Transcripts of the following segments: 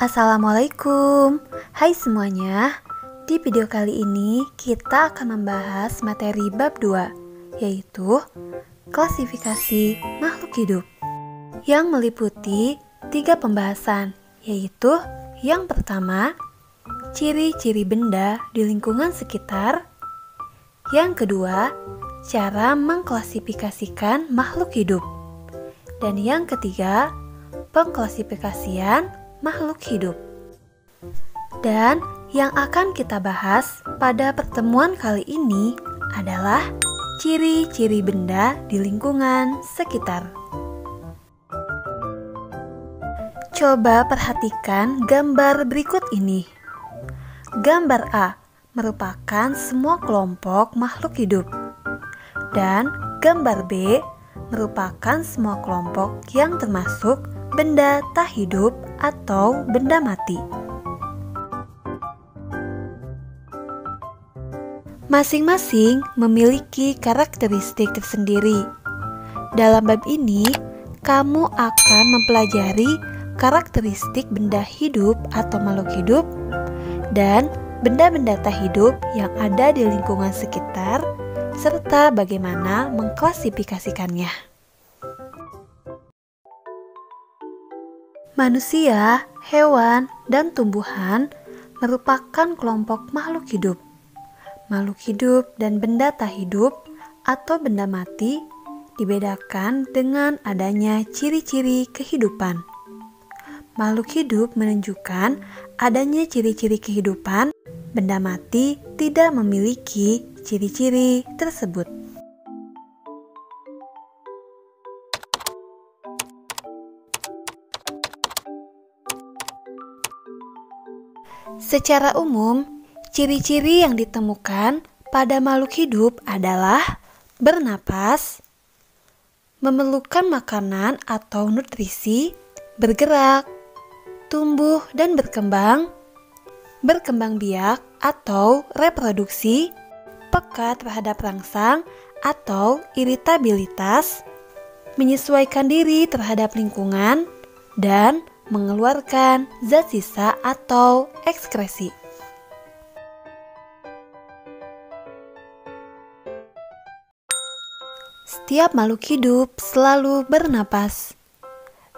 Assalamualaikum. Hai semuanya. Di video kali ini kita akan membahas materi bab 2, yaitu klasifikasi makhluk hidup, yang meliputi 3 pembahasan, yaitu yang pertama, ciri-ciri benda di lingkungan sekitar. Yang kedua, cara mengklasifikasikan makhluk hidup. Dan yang ketiga, pengklasifikasian makhluk hidup. Dan yang akan kita bahas pada pertemuan kali ini adalah ciri-ciri benda di lingkungan sekitar. Coba perhatikan gambar berikut ini. Gambar A merupakan semua kelompok makhluk hidup, dan gambar B merupakan semua kelompok yang termasuk benda tak hidup atau benda mati. Masing-masing memiliki karakteristik tersendiri. Dalam bab ini, kamu akan mempelajari karakteristik benda hidup atau makhluk hidup dan benda-benda tak hidup yang ada di lingkungan sekitar, serta bagaimana mengklasifikasikannya. Manusia, hewan, dan tumbuhan merupakan kelompok makhluk hidup. Makhluk hidup dan benda tak hidup atau benda mati dibedakan dengan adanya ciri-ciri kehidupan. Makhluk hidup menunjukkan adanya ciri-ciri kehidupan, benda mati tidak memiliki ciri-ciri tersebut. Secara umum, ciri-ciri yang ditemukan pada makhluk hidup adalah bernapas, memerlukan makanan atau nutrisi, bergerak, tumbuh dan berkembang biak atau reproduksi, peka terhadap rangsang atau iritabilitas, menyesuaikan diri terhadap lingkungan, dan mengeluarkan zat sisa atau ekskresi. Setiap makhluk hidup selalu bernapas.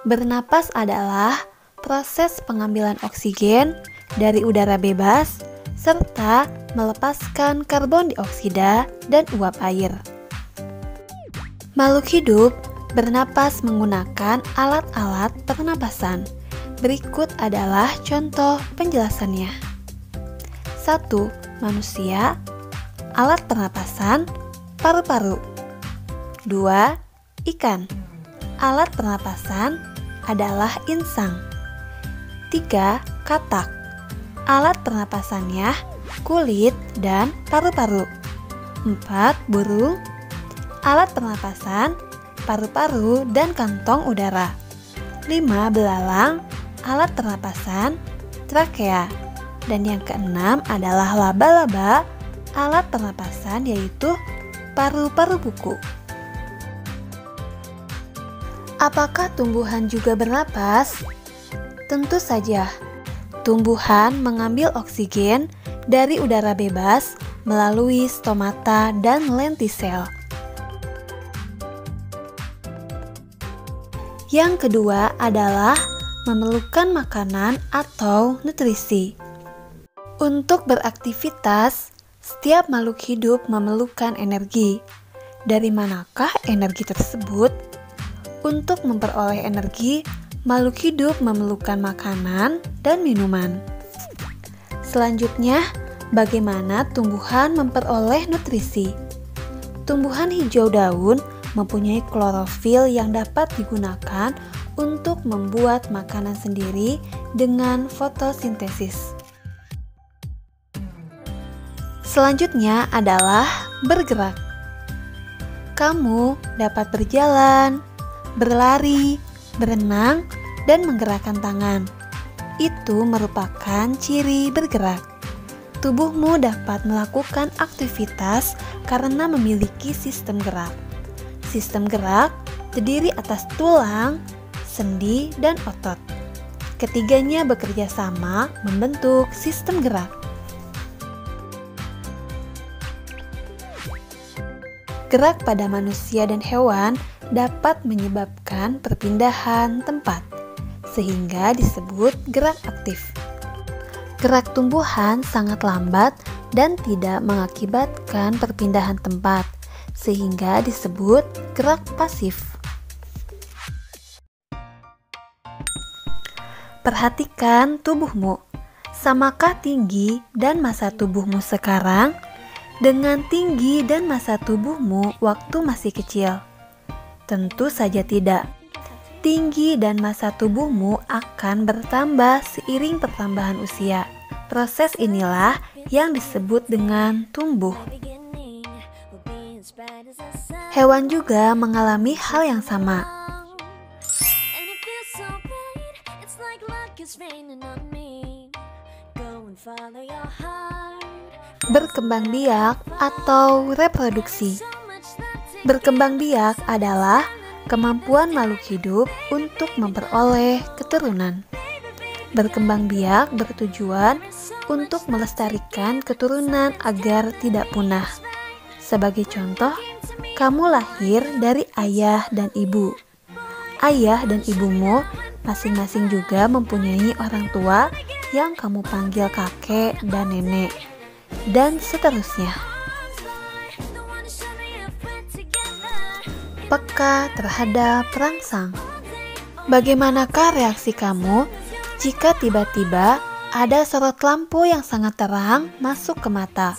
Bernapas adalah proses pengambilan oksigen dari udara bebas serta melepaskan karbon dioksida dan uap air. Makhluk hidup bernapas menggunakan alat-alat pernapasan. Berikut adalah contoh penjelasannya. 1. Manusia. Alat pernapasan paru-paru. 2. Ikan. Alat pernapasan adalah insang. 3. Katak. Alat pernapasannya kulit dan paru-paru. 4. Burung. Alat pernapasan paru-paru dan kantong udara. 5. Belalang. Alat pernapasan trakea. Dan yang keenam adalah laba-laba. Alat pernapasan yaitu paru-paru buku. Apakah tumbuhan juga bernapas? Tentu saja. Tumbuhan mengambil oksigen dari udara bebas melalui stomata dan lentisel. Yang kedua adalah memerlukan makanan atau nutrisi. Untuk beraktivitas, setiap makhluk hidup memerlukan energi. Dari manakah energi tersebut? Untuk memperoleh energi, makhluk hidup memerlukan makanan dan minuman. Selanjutnya, bagaimana tumbuhan memperoleh nutrisi? Tumbuhan hijau daun mempunyai klorofil yang dapat digunakan untuk membuat makanan sendiri dengan fotosintesis. Selanjutnya adalah bergerak. Kamu dapat berjalan, berlari, berenang, dan menggerakkan tangan. Itu merupakan ciri bergerak. Tubuhmu dapat melakukan aktivitas karena memiliki sistem gerak. Sistem gerak terdiri atas tulang, sendi, dan otot. Ketiganya bekerja sama membentuk sistem gerak. Gerak pada manusia dan hewan dapat menyebabkan perpindahan tempat, sehingga disebut gerak aktif. Gerak tumbuhan sangat lambat dan tidak mengakibatkan perpindahan tempat, sehingga disebut gerak pasif. Perhatikan tubuhmu. Samakah tinggi dan massa tubuhmu sekarang dengan tinggi dan massa tubuhmu waktu masih kecil? Tentu saja tidak. Tinggi dan massa tubuhmu akan bertambah seiring pertambahan usia. Proses inilah yang disebut dengan tumbuh. Hewan juga mengalami hal yang sama. Berkembang biak atau reproduksi. Berkembang biak adalah kemampuan makhluk hidup untuk memperoleh keturunan. Berkembang biak bertujuan untuk melestarikan keturunan agar tidak punah. Sebagai contoh, kamu lahir dari ayah dan ibu. Ayah dan ibumu masing-masing juga mempunyai orang tua yang kamu panggil kakek dan nenek, dan seterusnya. Peka terhadap rangsang. Bagaimanakah reaksi kamu jika tiba-tiba ada sorot lampu yang sangat terang masuk ke mata?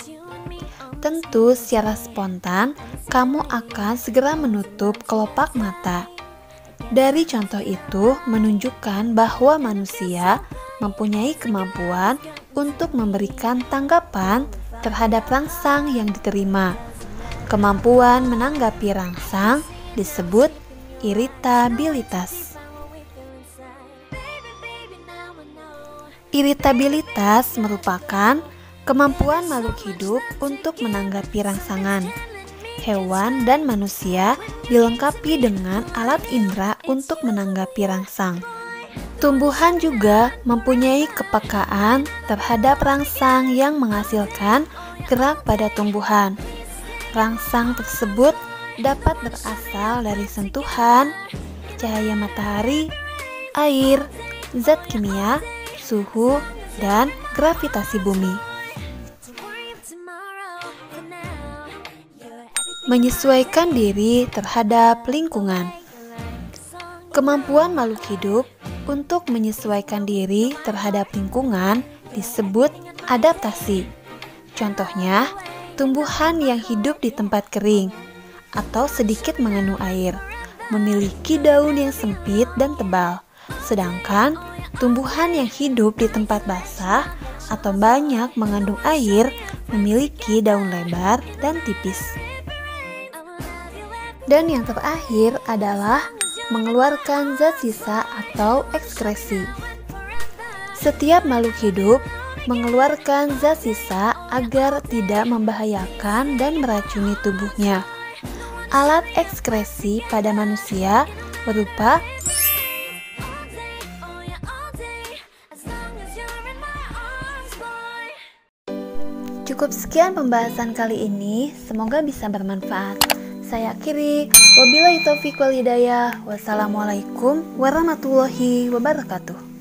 Tentu secara spontan kamu akan segera menutup kelopak mata. Dari contoh itu menunjukkan bahwa manusia mempunyai kemampuan untuk memberikan tanggapan terhadap rangsang yang diterima. Kemampuan menanggapi rangsang disebut iritabilitas. Iritabilitas merupakan kemampuan makhluk hidup untuk menanggapi rangsangan. Hewan dan manusia dilengkapi dengan alat indera untuk menanggapi rangsang. Tumbuhan juga mempunyai kepekaan terhadap rangsang yang menghasilkan gerak pada tumbuhan. Rangsang tersebut dapat berasal dari sentuhan, cahaya matahari, air, zat kimia, suhu, dan gravitasi bumi. Menyesuaikan diri terhadap lingkungan. Kemampuan makhluk hidup untuk menyesuaikan diri terhadap lingkungan disebut adaptasi. Contohnya, tumbuhan yang hidup di tempat kering atau sedikit mengandung air memiliki daun yang sempit dan tebal, sedangkan tumbuhan yang hidup di tempat basah atau banyak mengandung air memiliki daun lebar dan tipis. Dan yang terakhir adalah mengeluarkan zat sisa atau ekskresi. Setiap makhluk hidup mengeluarkan zat sisa agar tidak membahayakan dan meracuni tubuhnya. Alat ekskresi pada manusia berupa Cukup sekian pembahasan kali ini, semoga bisa bermanfaat. Saya akhiri, wabillahi taufiq wal hidayah. Wassalamualaikum warahmatullahi wabarakatuh.